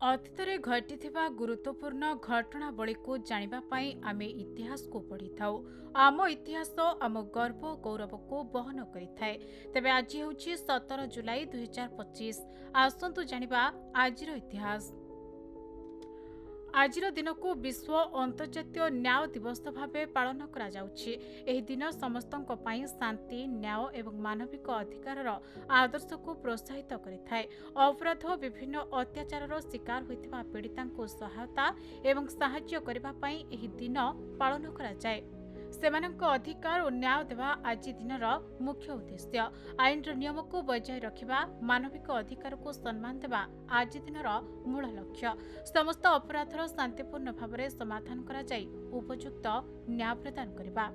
ଅତୀତରେ ଘଟିଥିବା ଗୁରୁତ୍ୱପୂର୍ଣ୍ଣ ଘଟଣାବଳୀକୁ ଜାଣିବା ପାଇଁ ଆମେ ଇତିହାସକୁ ପଢ଼ିଥାଉ। ଆମ ଇତିହାସ ଆମ ଗର୍ବ ଗୌରବକୁ ବହନ କରିଥାଏ। ତେବେ ଆଜି ହେଉଛି 17 ଜୁଲାଇ 2025। ଆସନ୍ତୁ ଜାଣିବା ଆଜିର ଇତିହାସ। ଆଜିର ଦିନକୁ ବିଶ୍ୱ ଅନ୍ତର୍ଜାତୀୟ ନ୍ୟାୟ ଦିବସ ଭାବେ ପାଳନ କରାଯାଉଛି। ଏହି ଦିନ ସମସ୍ତଙ୍କ ପାଇଁ ଶାନ୍ତି, ନ୍ୟାୟ ଏବଂ ମାନବିକ ଅଧିକାରର ଆଦର୍ଶକୁ ପ୍ରୋତ୍ସାହିତ କରିଥାଏ। ଅପରାଧ ବିଭିନ୍ନ ଅତ୍ୟାଚାରର ଶିକାର ହୋଇଥିବା ପୀଡ଼ିତାଙ୍କୁ ସହାୟତା ଏବଂ ସାହାଯ୍ୟ କରିବା ପାଇଁ ଏହି ଦିନ ପାଳନ କରାଯାଏ। ସେମାନଙ୍କ ଅଧିକାର ଓ ନ୍ୟାୟ ଦେବା ଆଜି ଦିନର ମୁଖ୍ୟ ଉଦ୍ଦେଶ୍ୟ। ଆଇନର ନିୟମକୁ ବଜାୟ ରଖିବା, ମାନବିକ ଅଧିକାରକୁ ସମ୍ମାନ ଦେବା ଆଜି ଦିନର ମୂଳ ଲକ୍ଷ୍ୟ। ସମସ୍ତ ଅପରାଧର ଶାନ୍ତିପୂର୍ଣ୍ଣ ଭାବରେ ସମାଧାନ କରାଯାଇ ଉପଯୁକ୍ତ ନ୍ୟାୟ ପ୍ରଦାନ କରିବା।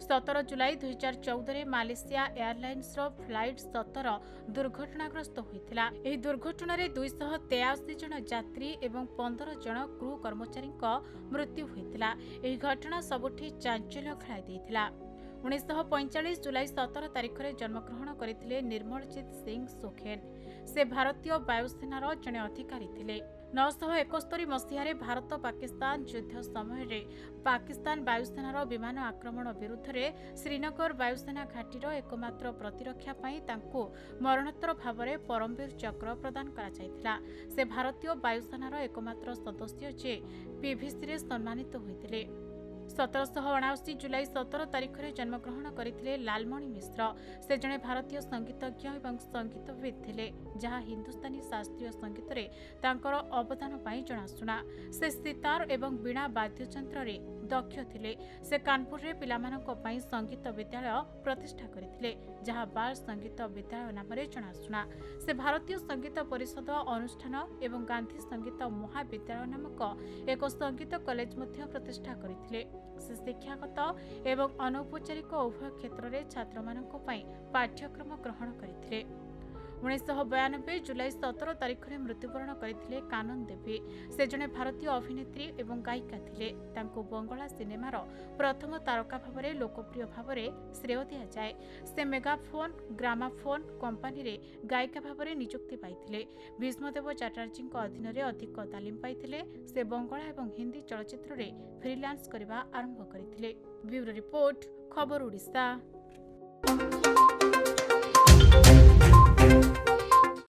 17 ଜୁଲାଇ 2014ରେ ମାଲେସିଆ ଏୟାରଲାଇନ୍ସର ଫ୍ଲାଇଟ୍ 17 ଦୁର୍ଘଟଣାଗ୍ରସ୍ତ ହୋଇଥିଲା। ଏହି ଦୁର୍ଘଟଣାରେ 283 ଜଣ ଯାତ୍ରୀ ଏବଂ 15 ଜଣ କ୍ରୁ କର୍ମଚାରୀଙ୍କ ମୃତ୍ୟୁ ହୋଇଥିଲା। ଏହି ଘଟଣା ସବୁଠି ଚାଞ୍ଚଲ୍ୟ ଖେଳାଇ ଦେଇଥିଲା। 1945 ଜୁଲାଇ 17 ତାରିଖରେ ଜନ୍ମଗ୍ରହଣ କରିଥିଲେ ନିର୍ମଳଜିତ ସିଂ ସୁଖେନ। ସେ ଭାରତୀୟ ବାୟୁସେନାର ଜଣେ ଅଧିକାରୀ ଥିଲେ। 971 ମସିହାରେ ଭାରତ ପାକିସ୍ତାନ ଯୁଦ୍ଧ ସମୟରେ ପାକିସ୍ତାନ ବାୟୁସେନାର ବିମାନ ଆକ୍ରମଣ ବିରୁଦ୍ଧରେ ଶ୍ରୀନଗର ବାୟୁସେନା ଘାଟିର ଏକମାତ୍ର ପ୍ରତିରକ୍ଷା ପାଇଁ ତାଙ୍କୁ ମରଣୋତ୍ତର ଭାବରେ ପରମବୀର ଚକ୍ର ପ୍ରଦାନ କରାଯାଇଥିଲା। ସେ ଭାରତୀୟ ବାୟୁସେନାର ଏକମାତ୍ର ସଦସ୍ୟ ଯେ PVCରେ ସମ୍ମାନିତ ହୋଇଥିଲେ। 1779 ଜୁଲାଇ 17 ତାରିଖରେ ଜନ୍ମଗ୍ରହଣ କରିଥିଲେ ଲାଲମଣି ମିଶ୍ର। ସେ ଜଣେ ଭାରତୀୟ ସଙ୍ଗୀତଜ୍ଞ ଏବଂ ସଙ୍ଗୀତବିତ୍ ଥିଲେ, ଯାହା ହିନ୍ଦୁସ୍ତାନୀ ଶାସ୍ତ୍ରୀୟ ସଙ୍ଗୀତରେ ତାଙ୍କର ଅବଦାନ ପାଇଁ ଜଣାଶୁଣା। ସେ ସିତାର ଏବଂ ବୀଣା ବାଦ୍ୟଯନ୍ତ୍ରରେ ଦକ୍ଷ ଥିଲେ। ସେ କାନପୁରରେ ପିଲାମାନଙ୍କ ପାଇଁ ସଙ୍ଗୀତ ବିଦ୍ୟାଳୟ ପ୍ରତିଷ୍ଠା କରିଥିଲେ, ଯାହା ବାଳ ସଙ୍ଗୀତ ବିଦ୍ୟାଳୟ ନାମରେ ଜଣାଶୁଣା। ସେ ଭାରତୀୟ ସଙ୍ଗୀତ ପରିଷଦ ଅନୁଷ୍ଠାନ ଏବଂ ଗାନ୍ଧୀ ସଙ୍ଗୀତ ମହାବିଦ୍ୟାଳୟ ନାମକ ଏକ ସଙ୍ଗୀତ କଲେଜ ମଧ୍ୟ ପ୍ରତିଷ୍ଠା କରିଥିଲେ। ସେ ଶିକ୍ଷାଗତ ଏବଂ ଅନୌପଚାରିକ ଉଭୟ କ୍ଷେତ୍ରରେ ଛାତ୍ରମାନଙ୍କ ପାଇଁ ପାଠ୍ୟକ୍ରମ ଗ୍ରହଣ କରିଥିଲେ। 1992 ଜୁଲାଇ 17 ତାରିଖରେ ମୃତ୍ୟୁବରଣ କରିଥିଲେ କାନନ ଦେବୀ। ସେ ଜଣେ ଭାରତୀୟ ଅଭିନେତ୍ରୀ ଏବଂ ଗାୟିକା ଥିଲେ। ତାଙ୍କୁ ବଙ୍ଗଳା ସିନେମାର ପ୍ରଥମ ତାରକା ଭାବରେ ଲୋକପ୍ରିୟ ଭାବରେ ଶ୍ରେୟ ଦିଆଯାଏ। ସେ ମେଗାଫୋନ୍ ଗ୍ରାମାଫୋନ୍ କମ୍ପାନୀରେ ଗାୟିକା ଭାବରେ ନିଯୁକ୍ତି ପାଇଥିଲେ। ଭୀଷ୍ମଦେବ ଚାଟାର୍ଜୀଙ୍କ ଅଧୀନରେ ଅଧିକ ତାଲିମ ପାଇଥିଲେ। ସେ ବଙ୍ଗଳା ଏବଂ ହିନ୍ଦୀ ଚଳଚ୍ଚିତ୍ରରେ ଫ୍ରିଲାନ୍ସ କରିବା ଆରମ୍ଭ କରିଥିଲେ। ବ୍ୟୁରୋ ରିପୋର୍ଟ, ଖବର ଓଡ଼ିଶା।